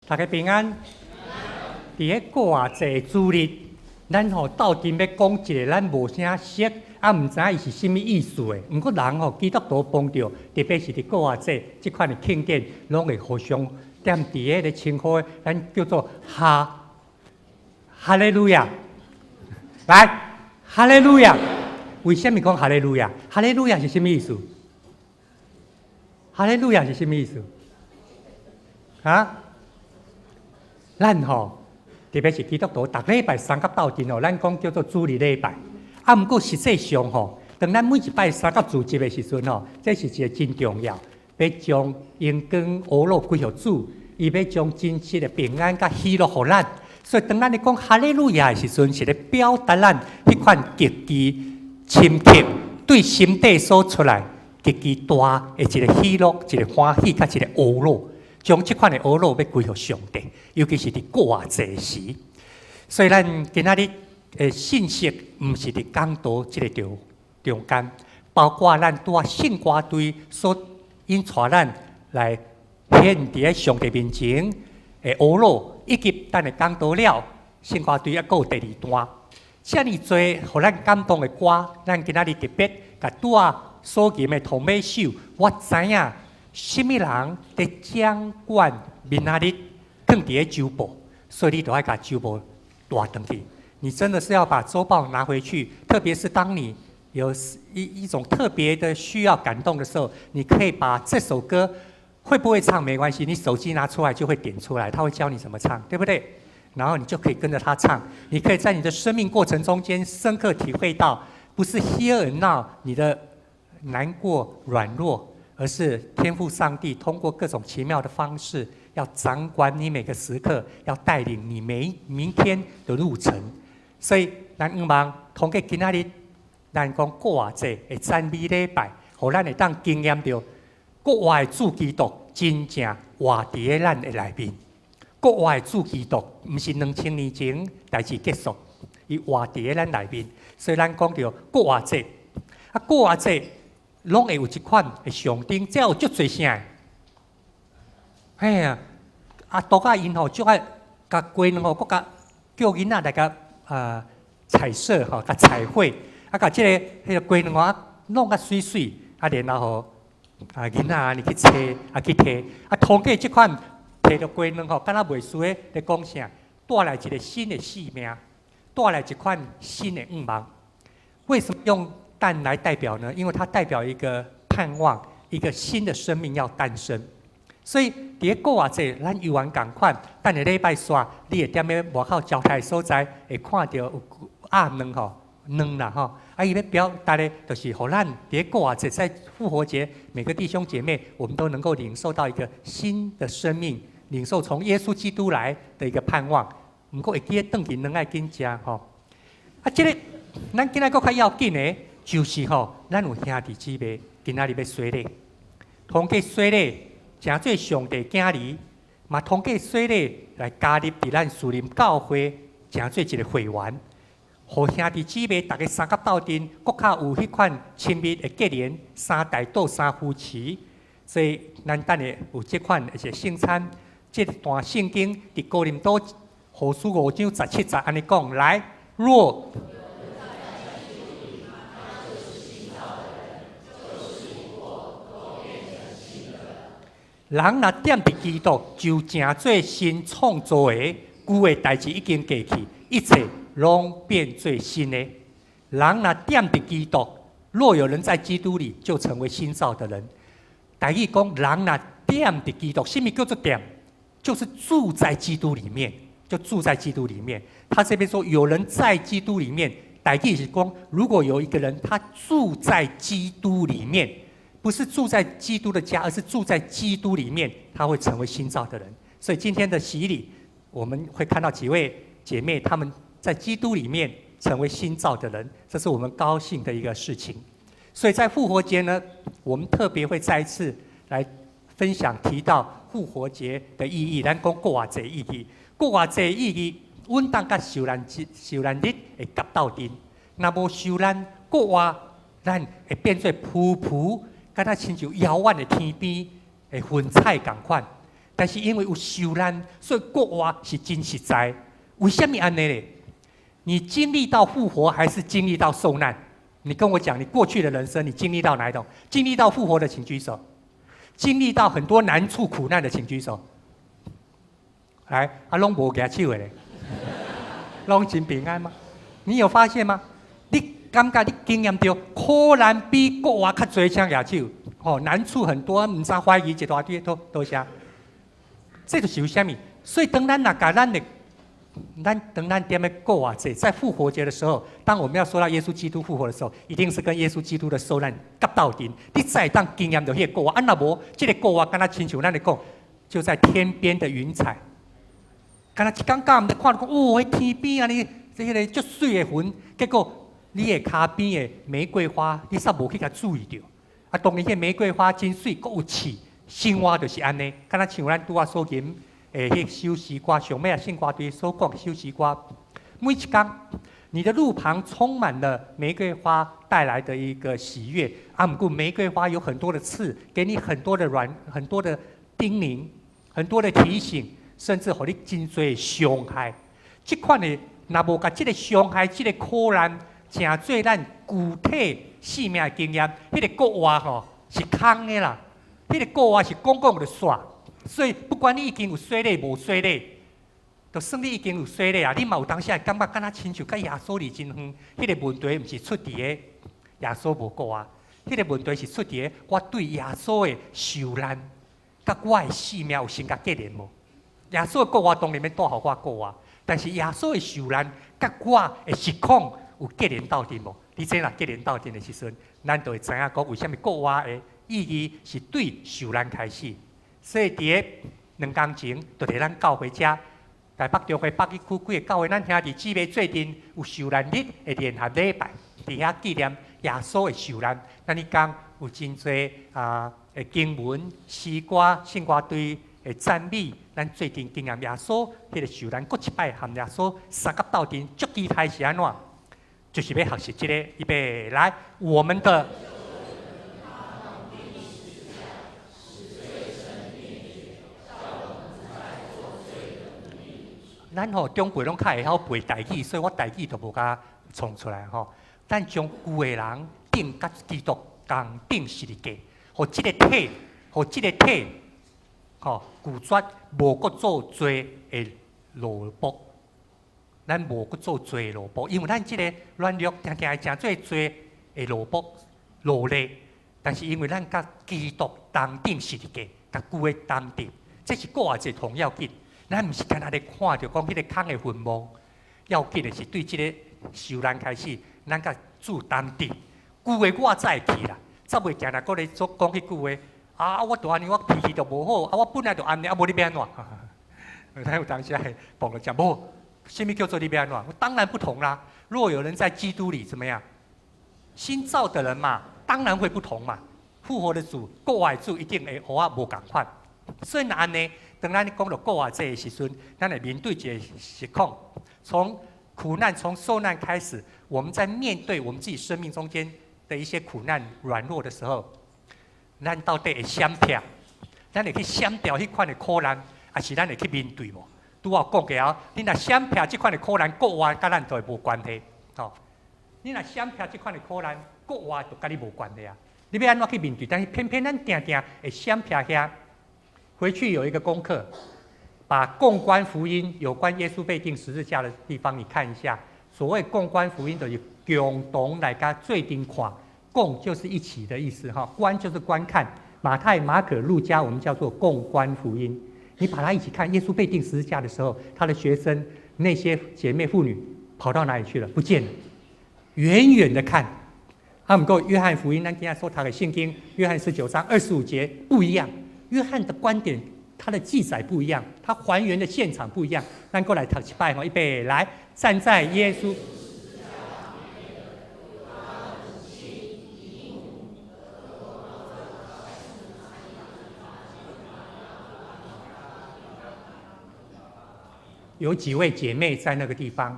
大家平安。伫个过节主日，咱斗阵要讲一个咱无啥识，毋知伊是甚物意思的。毋过人基督徒帮着，特别是伫过节即款的庆典，拢会互相踮伫个咧称呼，咱叫做哈利路亚。来，哈利路亚。为什么讲哈利路亚？哈利路亚是甚物意思？哈利路亚是甚物意思？咱特别是基督徒，逐礼拜三甲斗阵咱讲叫做主日礼拜。毋过实际上当咱每一拜三甲主日的时阵这是一个真重要，要将阳光、乌露归予主，伊要将真实的平安甲喜乐互咱。所以当咱咧讲哈利路亚的时阵，是咧表达咱迄款极其深刻对心底所出来极其大的一个喜乐、一个欢喜、甲一个乌露。将这款的乌露要归予上帝，尤其是伫过节时。所以咱今仔日的信息，毋是伫讲道这个中间，包括咱拄圣歌队所引带咱来献伫个上帝面前的乌露，以及等下讲道了，圣歌队还有第二段，遮尔多互咱感动的歌，咱今仔日特别甲拄所吟的同尾首，我知影。什么人在掌管明仔日放伫个周报，所以你都要把周报带回去。你真的是要把周报拿回去，特别是当你有一种特别的需要感动的时候，你可以把这首歌会不会唱没关系，你手机拿出来就会点出来，他会教你怎么唱，对不对？然后你就可以跟着他唱。你可以在你的生命过程中间深刻体会到，不是 here and now 你的难过、软弱。而是天父上帝通过各种奇妙的方式，要掌管你每个时刻，要带领你明天的路程。所以，咱希望通过今仔日，咱讲过节的赞美礼拜，互咱会当经验到国外的主基督真正活伫个咱的内面。国外的主基督毋是2000年前代志结束，伊活伫个咱内面。所以，咱讲到过节，过节。拢会有一款的象征，这有足侪啥？哎呀，多甲因足爱甲规两搁甲叫囡仔来甲彩色甲彩绘，甲即个迄个规两弄甲水水，然后囡仔你去找去摕，通过即款摕到规两敢若袂输咧讲啥，带来一个新的生命，带来一款新的愿望。为什么用蛋来代表呢？因为它代表一个盼望，一个新的生命要诞生。所以伫个过节，咱游玩共款，等下礼拜煞，你会踮咧外口招待所在，会看到有卵啦伊要表达咧，就是互咱伫个过节，在复活节，每个弟兄姐妹，我们都能够领受到一个新的生命，领受从耶稣基督来的一个盼望。毋过会记得转去卵爱紧食即个咱今仔搁较要紧的。就是咱有兄弟姊妹今仔日要洗礼，通过洗礼，成做上帝囝儿，嘛通过洗礼来加入伫咱属灵教会，成做一个会员，互兄弟姊妹大家三甲斗阵，搁较有迄款亲密的结连，三代斗三夫妻。所以咱等下有即款一个圣餐，这段圣经伫哥林多后书5章17节安尼讲，来若。人若踮伫基督，就成做新创造的，旧的代志已经过去，一切拢变做新的。人若踮伫基督，若有人在基督里，就成为新造的人。台语讲，人若踮伫基督，什么叫做踮？就是住在基督里面，就住在基督里面。他这边说，有人在基督里面，台语是讲，如果有一个人他住在基督里面。不是住在基督的家，而是住在基督里面，他会成为新造的人。所以今天的洗礼，我们会看到几位姐妹，她们在基督里面成为新造的人，这是我们高兴的一个事情。所以在复活节呢，我们特别会再一次来分享提到复活节的意义，咱讲过节意义。过节意义，阮当甲受难日会夹斗阵，若无受难过活，咱会变做浮浮。敢若亲像遥远的天边的云彩共款，但是因为有受难，所以国外是真实在。为什么安尼呢？你经历到复活，还是经历到受难？你跟我讲，你过去的人生，你经历到哪一种？经历到复活的，请举手；经历到很多难处、苦难的，请举手。来，拢无举手的嘞，拢真平安吗？你有发现吗？你感觉你经验到苦难比国外较多，请举手。难处很多，唔知怀疑一大堆，多谢。这就是有啥物？所以当咱若甲咱踮咧国外在复活节的时候，当我们要说到耶稣基督复活的时候，一定是跟耶稣基督的受难夹到底。你再当经验到迄个国外，若无这个国外，敢若亲像咱咧讲，就在天边的云彩。敢若一刚刚我们看到讲，迄天边啊，你这个足水的云，结果你的脚边的玫瑰花，你煞无去甲注意到。当然，迄玫瑰花真水，阁有刺，生活就是安尼。敢若像咱拄仔所吟。迄首诗歌，上尾啊圣歌队所讲的首诗歌，每一天，你的路旁充满了玫瑰花带来的一个喜悦。不过玫瑰花有很多的刺，给你很多的很多的叮咛，很多的提醒，甚至互你真多的伤害。这款的，若无甲这个伤害、这个苦难，成做咱具体生命的经验，迄个国外是空的啦，迄个国外是讲就煞。所以，不管你已经有洗礼无洗礼，就算你已经有洗礼啊，你嘛有当时感觉敢若亲像甲耶稣离真远。迄个问题毋是出伫个耶稣无过啊，迄个问题是出伫个我对耶稣的受难，甲我的性命有甚甲结连无？耶稣的国话当然要带互我国话，但是耶稣的受难，甲我的实况有结连到底无？你这若结连到底的时阵，咱就会知影讲为什么国话的意义是对受难开始。所以，伫个2天前，就伫咱教会遮，台北中会北区几个教会，咱兄弟姊妹最近有受难日的联合礼拜，伫遐纪念耶稣的受难。咱迄天有真侪的经文、诗歌、圣歌队的赞美，咱最近经验耶稣迄个受难，搁一摆含耶稣三角斗阵，足期待是安怎？就是要学习这个，预备来，我们的。咱中辈拢较会晓背台语，所以我台语都无甲创出来咱将旧个人定甲基督共定十字架，互即个体，拒绝无搁做罪的萝卜。咱无搁做罪的萝卜，因为咱即个软弱，定定会诚做罪的萝卜落泪。但是因为咱甲基督同定十字架，甲旧个同定，这是国外一同要紧。咱毋是干那咧看到讲迄个空的坟墓，要紧的是对即个受难开始，咱甲主同定。旧的我再去啦，则袂行来搁咧讲迄句话。我大安尼，我脾气就无好，我本来就安尼，无你要安怎？咱有当时还碰了讲，无，什么叫做你要安怎？我当然不同啦。若有人在基督里怎么样？新造的人嘛，当然会不同嘛。复活的主，国外主一定会和我无共款。所以那安尼。当咱讲到国外这个时阵，咱来面对一个实况，从苦难、从受难开始，我们在面对我们自己生命中间的一些苦难、软弱的时候，咱到底会闪避？咱会去闪掉迄款的苦难，还是咱会去面对无？拄好讲过你若闪避这款的苦难，国外甲咱就会无关系。你若闪避这款的苦难，国外就甲你无关系啊！你要安怎去面对？但是偏偏咱定定会闪避遐。回去有一个功课，把共观福音有关耶稣被钉十字架的地方，你看一下。所谓共观福音，就是共同来甲做阵看，共就是一起的意思观就是观看。马太、马可、路加，我们叫做共观福音。你把它一起看，耶稣被钉十字架的时候，他的学生那些姐妹妇女跑到哪里去了？不见了，远远的看。不过约翰福音，咱今天所读的圣经，约翰19章25节不一样。约翰的观点，他的记载不一样，他还原的现场不一样。咱过来读一摆预备来，站在耶稣。有几位姐妹在那个地方，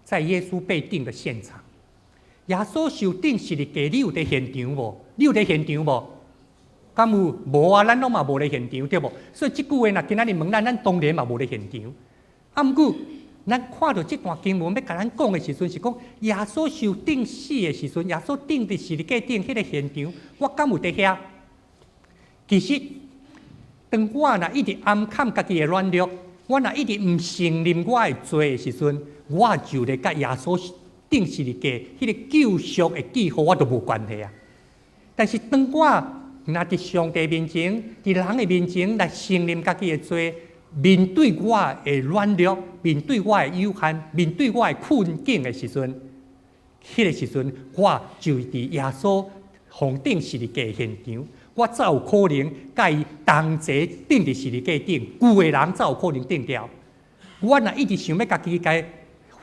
在耶稣被钉的现场。耶稣受钉十字架，你有在现场无？你有在现场无？敢有无啊？咱拢嘛无咧现场，对无？所以即句话若今仔日问咱，咱当然嘛无咧现场。啊，毋过咱看到即段经文要甲咱讲的时阵，是讲耶稣受钉死的时阵，耶稣钉伫十字架顶迄个现场，我敢有伫遐？其实，当我若一直暗藏家己的软弱，我若一直毋承认我的罪的时阵，我就咧甲耶稣钉十字架迄个救赎的记号，我都无关系啊。但是当我若伫上帝面前，伫人的面前来承认家己的罪，面对我的软弱，面对我的有限，面对我的困境的时阵，迄个时阵，我就伫耶稣红顶十字架现场。我才有可能甲伊同齐钉伫十字架顶，旧的人才有可能钉掉。我若一直想要家己该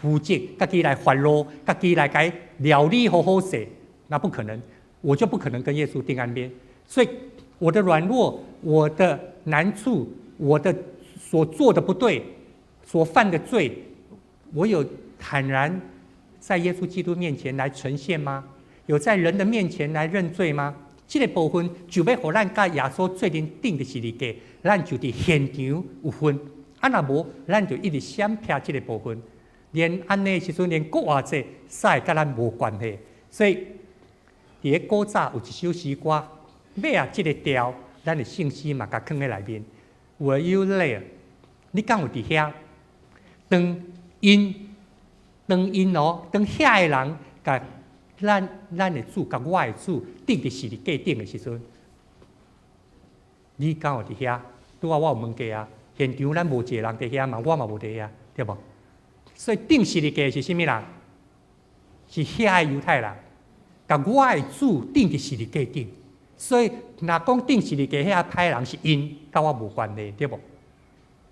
负责，家己来发怒，家己来该料理好好势，那不可能，我就不可能跟耶稣钉岸边。所以我的软弱，我的难处，我的所做的不对，所犯的罪，我有坦然在耶稣基督面前来呈现吗？有在人的面前来认罪吗？这个部分就要互咱甲耶稣做阵钉的十字架，咱就伫现场有分。啊，若无，咱就一直闪避这个部分。连安尼时阵，连国外者煞会甲咱无关系。所以，伫咧古早有一首诗歌，尾啊，这个调，咱的信息嘛，甲放在内面。Were you there？ 你敢有伫遐？当因哦，当遐个人甲咱的主甲我的主钉伫十字架顶的时阵，你敢有伫遐？拄啊，我有问过啊，现场咱无一个人伫遐嘛，我嘛无伫遐，对无？所以钉十字架是啥物人？是遐个犹太人，甲我的主钉伫十字架顶。所以若讲钉十字架遐歹人是因，甲我无关系，对无？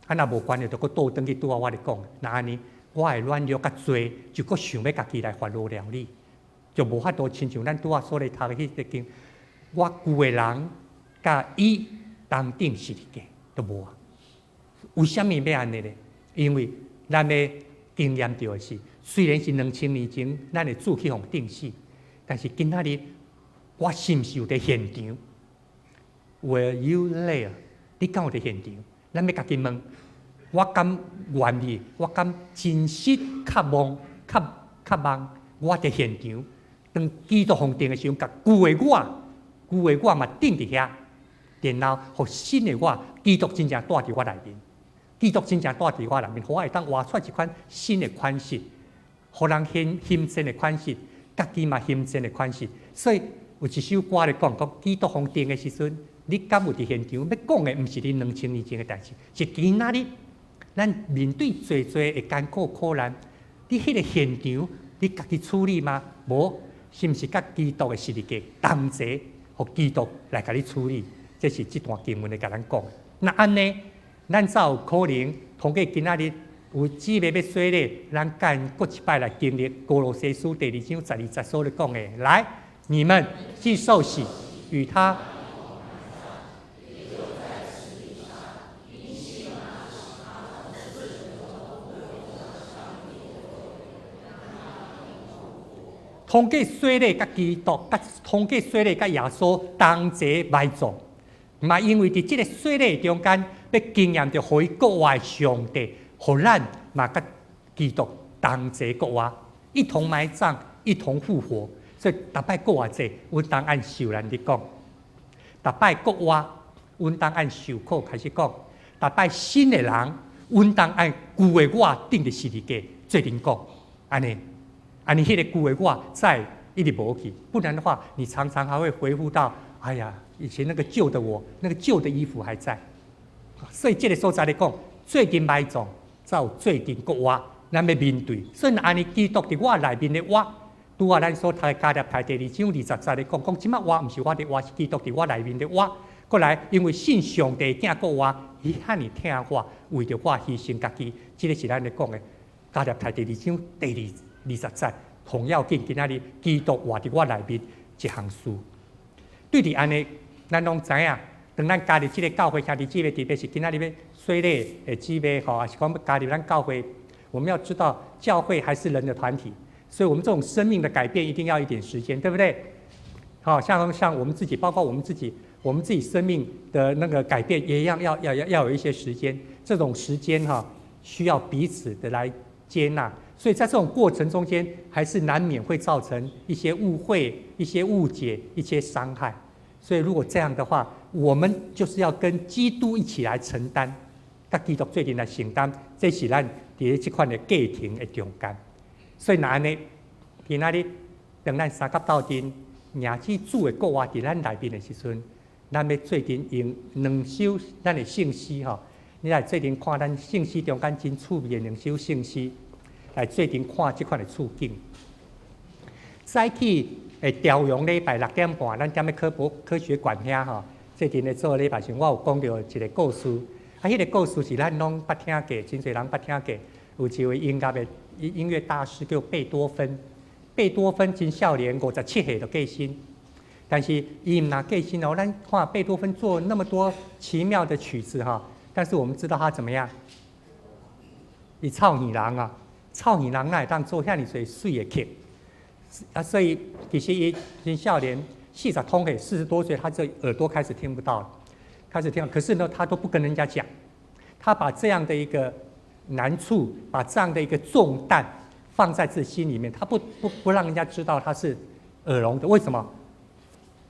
啊，若无关系，就搁倒转去拄啊，我咧讲，那安尼，我的软弱甲罪，就搁想要家己来发怒料理。就无法度亲像咱拄仔所咧读的迄个经，我旧的人甲伊同顶十字架都无啊。为什么要安尼呢？因为咱要经验到的是，虽然是2000年前咱的主去互钉死，但是今仔日我是毋是有伫现场 ？Were you there？ 你敢有伫现场？咱要家己问，我敢愿意？我敢真实渴望、渴望我伫现场？当基督红钉的时候，甲旧的我嘛钉伫遐，然后互新的我，基督真正带伫我内面，基督真正带伫我内面，互我会当活出一款新的款式，互人欣赏的款式，家己嘛欣赏的款式。所以有一首歌咧讲基督红钉的时阵，你敢有伫现场？要讲的毋是你2000年前的代志，是今仔日咱面对最的艰苦苦难，你迄个现场，你家己处理吗？无。是毋是甲基督的十字架同齐，互基督来甲你处理？这是这段经文咧甲咱讲。那安尼，咱才有可能通过今仔日有姊妹要说咧，咱干过一摆来经历歌罗西书第2章12节所咧讲的。来，你们既受洗，与他。通过洗礼，甲基督，通过洗礼，甲耶稣同齐埋葬，嘛因为伫即个洗礼中间，要经验着互伊国外上帝，互咱嘛甲基督同齐国外，一同埋葬，一同复活。所以，逐摆国外者，阮当按受难日讲；逐摆国外，阮当按受苦开始讲；逐摆新的人，阮当按旧的我钉伫十字架做阵讲，安尼。你迄个旧的我再一直无去，不然的话，你常常还会回复到，哎呀，以前那个旧的我，那个旧的衣服还在。所以这个所在来讲，最近埋葬，才有最近国我，咱要面对。所以安尼基督伫我内面的我，拄啊，咱所读的加勒太第2章20节来讲，即摆我毋是我的我，是基督伫我内面的我。过来，因为信上帝囝国我，伊遐尼疼我，为着我牺牲家己，这个是咱咧讲的加勒太第2章第20节，同样紧，今仔日基督活伫我内面一项事。对伫安尼，咱拢知影，当咱加入即个教会，兄弟姊妹，特别是今仔日要洗礼的姊妹吼，还是讲要加入咱教会，我们要知道，教会还是人的团体，所以我们这种生命的改变一定要一点时间，对不对？好，像我们自己，包括我们自己，我们自己生命的那个改变也一样要有一些时间，这种时间需要彼此的来接纳，所以在这种过程中间，还是难免会造成一些误会、一些误解、一些伤害。所以如果这样的话，我们就是要跟基督一起来承担，跟基督最近来承担，这是咱在这款的家庭的中间。所以那安尼，今仔日当咱三甲斗阵，廿子主的国话伫咱内面的时阵，咱要最近用两首咱的圣诗你来最近看咱圣诗中间真趣味的两首圣诗，来最近看这款的处境。早起朝阳礼拜6点半，咱踮咧科学馆遐最近咧做礼拜时，我有讲到一个故事。迄个故事是咱拢捌听过，真侪人捌听过。有一位音乐大师叫贝多芬，贝多芬真少年，57岁就过身。但是伊唔拿过身哦，咱看贝多芬做那么多奇妙的曲子但是我们知道他怎么样？伊臭耳人啊，臭耳人哪会当做遐尼侪水的曲？所以其实伊真少年，40通岁，40多岁，他这耳朵开始听不到了，开始听。可是呢，他都不跟人家讲，他把这样的一个难处，把这样的一个重担放在自己心里面，他不让人家知道他是耳聋的。为什么？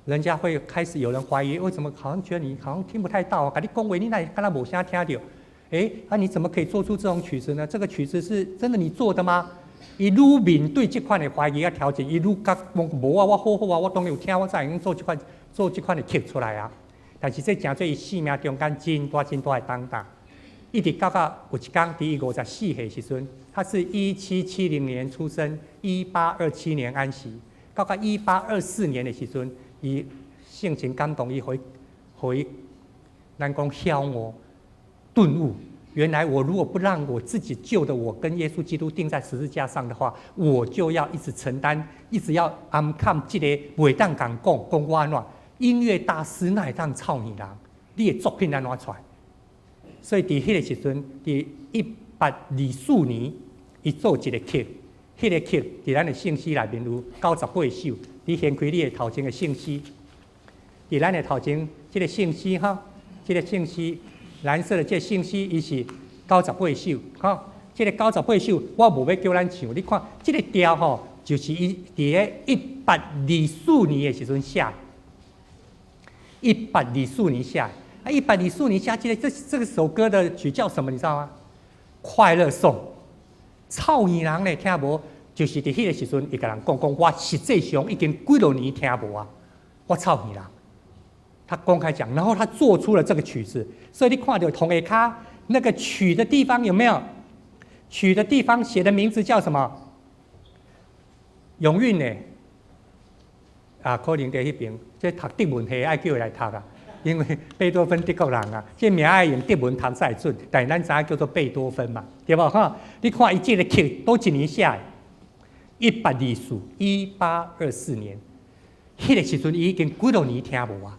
人家会开始有人怀疑，为什么好像觉得你好像听不太到啊？跟你讲话，你那刚才没声听到，你怎么可以做出这种曲子呢？这个曲子是真的你做的吗？伊愈面对这款的怀疑啊条件，伊愈觉无啊，我好啊，我当然有听，我才会用做这款的曲出来啊。但是这真做伊生命中间真大的重担，一直到有一天，伫伊54岁时阵，他是1770年出生，1827年安息，到1824年的时阵，伊性情感动，伊回咱讲晓悟顿悟。原来我如果不让我自己救的我跟耶稣基督钉在十字架上的话，我就要一直承担，一直要安看这个袂当讲我安怎音乐大师哪会当臭耳人？你的作品安怎出来？所以伫迄个时阵，伫1824年，伊做一个曲，迄个曲伫咱的圣诗内面有98首。你掀开你的头前的圣诗，伫咱的头前这个圣诗这个圣诗。蓝色的这圣诗，伊是98首，这个98首，我无要叫咱唱。你看，这个调就是伊伫咧1824年的时阵写，1824年写，1824年写这个首歌的曲叫什么？你知道吗？快乐颂。臭耳人咧听无，就是伫迄个时阵，伊甲人讲，我实际上已经几多年听无啊，我臭耳人。他公开讲，然后他做出了这个曲子，所以你看到同下卡那个曲的地方有没有？曲的地方写的名字叫什么？永韵呢？可能在迄边，这读德文系爱叫伊来读啊，因为贝多芬德国人啊，这名爱用德文读才会准，但是咱知影叫做贝多芬嘛，对无你看伊这个曲都一年写的，1824年，迄个时阵伊已经几多年听无啊？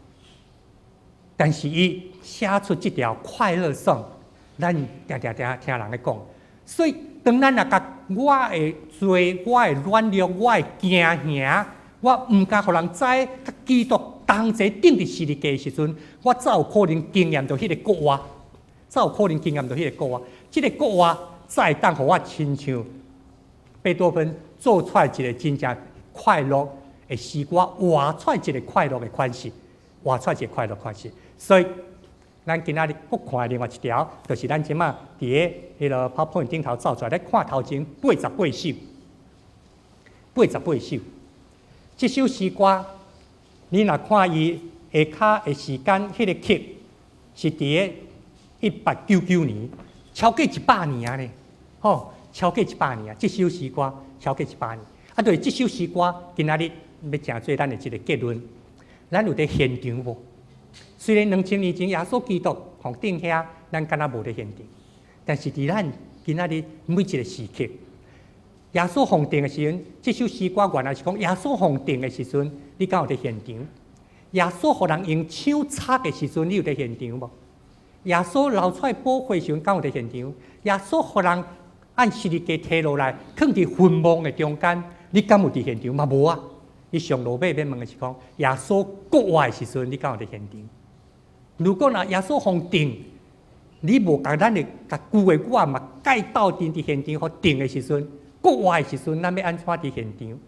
但是伊写出这条快乐颂，咱常听人咧讲。所以当咱甲我的罪、我的软弱、我的惊吓，我唔敢互人知，甲基督同齐钉伫十字架的时阵，我才有可能经验到迄个国话，才有可能经验到迄个国话。这个国话才会当互我亲像贝多芬做出来一个真正快乐的诗歌，画出来一个快乐的款式，画出来一个快乐款式。所以，咱今仔日搁看另外一条，就是咱即马伫咧迄个 PowerPoint 顶头照出来，咱看头前88首，88首。这首诗歌，你若看伊下骹的时间，迄个曲是伫咧1899年，超过100年啊咧，超过100年啊！这首诗歌超过100年，对，这首诗歌今仔日要诚做咱的一个结论，咱有伫现场无？虽然2000年前耶稣基督互钉遐，咱敢若无伫现场，但是伫咱今仔日每一个时刻，耶稣互钉的时阵，这首诗歌原来是讲耶稣互钉的时阵，你敢有伫现场？耶稣互人用枪插的时阵，你有伫现场无？耶稣流出来宝血时阵，敢有伫现场？耶稣互人按十字架摕落来，放伫坟墓的中间，你敢有伫现场嘛？无啊！伊上落尾要问的是讲，耶稣国活的时阵，你敢有伫现场？如果若耶稣封定，你无甲咱的甲旧的我嘛改斗阵伫现场，互定的时阵，国活的时阵，咱要安怎伫现场？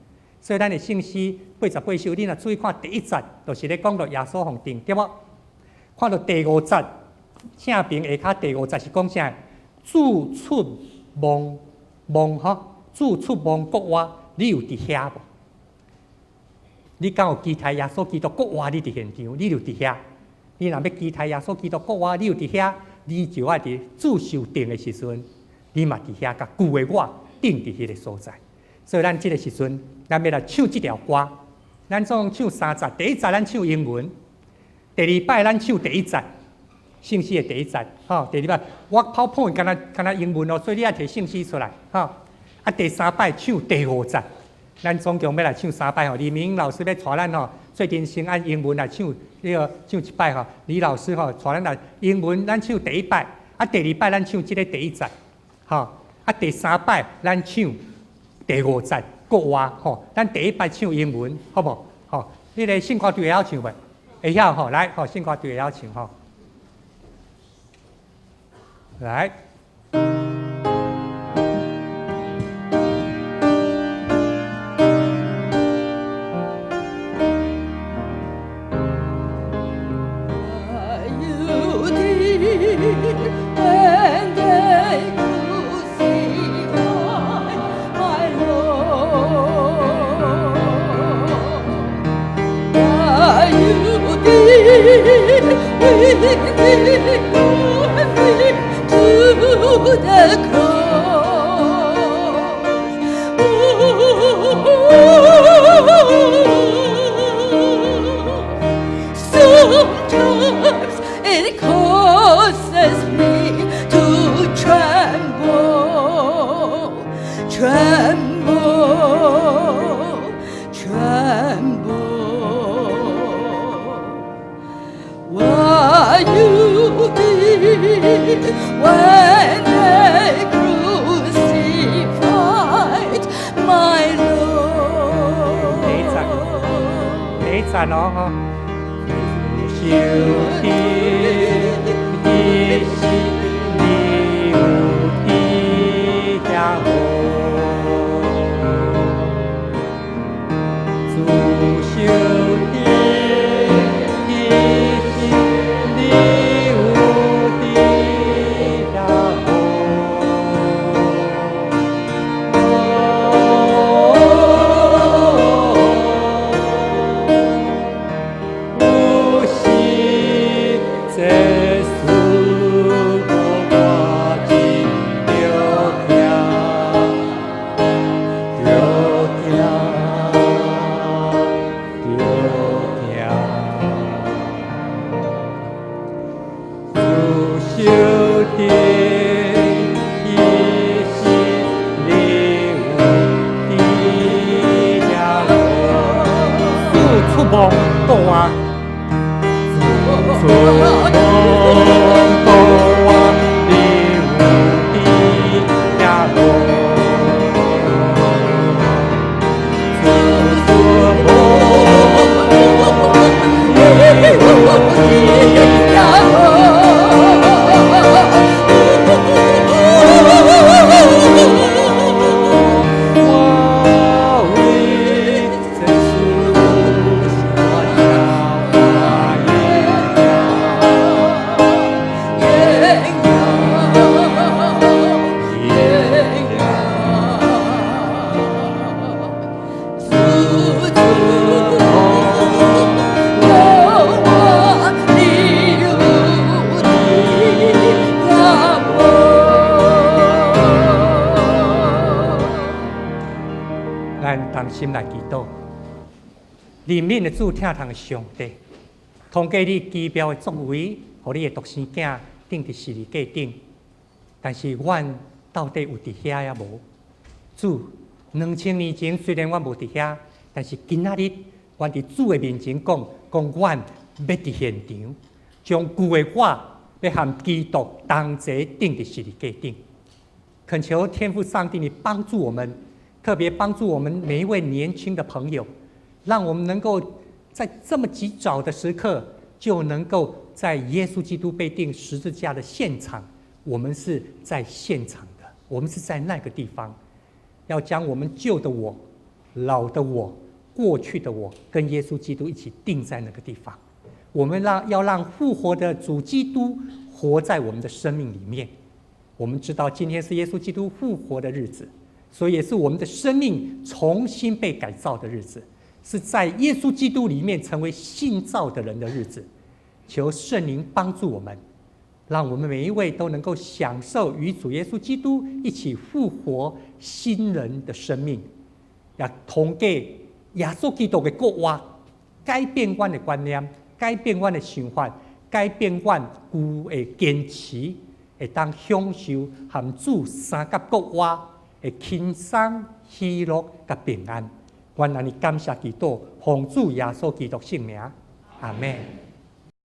所以咱的信息88首，你若注意看第一节，就是咧讲到耶稣封定，对无？看到第5节，正边下骹第5节是讲啥？主出望吼，主出望国活，你有伫遐无？你敢有期待耶稣基督国活？你伫现场，你就伫遐。你若要期待耶稣基督国活，你就伫遐，你就爱伫主受定的时阵，你嘛伫遐，甲旧的我定伫迄个所在。所以咱即个时阵，咱要来唱即条歌。咱总唱3节，第一节咱唱英文，第2摆咱唱第一节，信息的第一节，吼。第2摆我PowerPoint敢若英文哦，所以你爱摕信息出来，吼。啊，第3摆唱第5节。咱总共要来唱3摆吼，李明老师要带咱吼，最近先按英文来唱唱一摆吼。李老师吼带咱来英文，咱唱第1摆，啊第2摆咱唱即个第1节，吼。啊第3摆咱唱第5节国活吼。咱第1摆唱英文，好无？吼，你个信歌队会晓唱袂？会晓吼，来吼，信歌队会晓唱吼，来。心来祈祷，人民的主听从上帝，通过你奇妙的作为，和你的独生囝钉伫十字架顶。但是阮到底有伫遐也无？主，2000年前虽然阮无伫遐，但是今仔日阮伫主的面前讲阮要伫现场，将旧的我要和基督同齐钉伫十字架顶。恳求天父上帝，你帮助我们。特别帮助我们每一位年轻的朋友，让我们能够在这么极早的时刻，就能够在耶稣基督被钉十字架的现场，我们是在现场的，我们是在那个地方，要将我们旧的我、老的我、过去的我，跟耶稣基督一起钉在那个地方。我们要让复活的主基督活在我们的生命里面。我们知道今天是耶稣基督复活的日子，所以也是我们的生命重新被改造的日子，是在耶稣基督里面成为新造的人的日子。求圣灵帮助我们，让我们每一位都能够享受与主耶稣基督一起复活新人的生命，也通过耶稣基督的国话，改变我的观念，改变我的想法，改变我旧的坚持，会当享受和主三甲国话的轻松、喜乐和平安。愿你感谢基督，奉主耶稣基督圣名，阿门。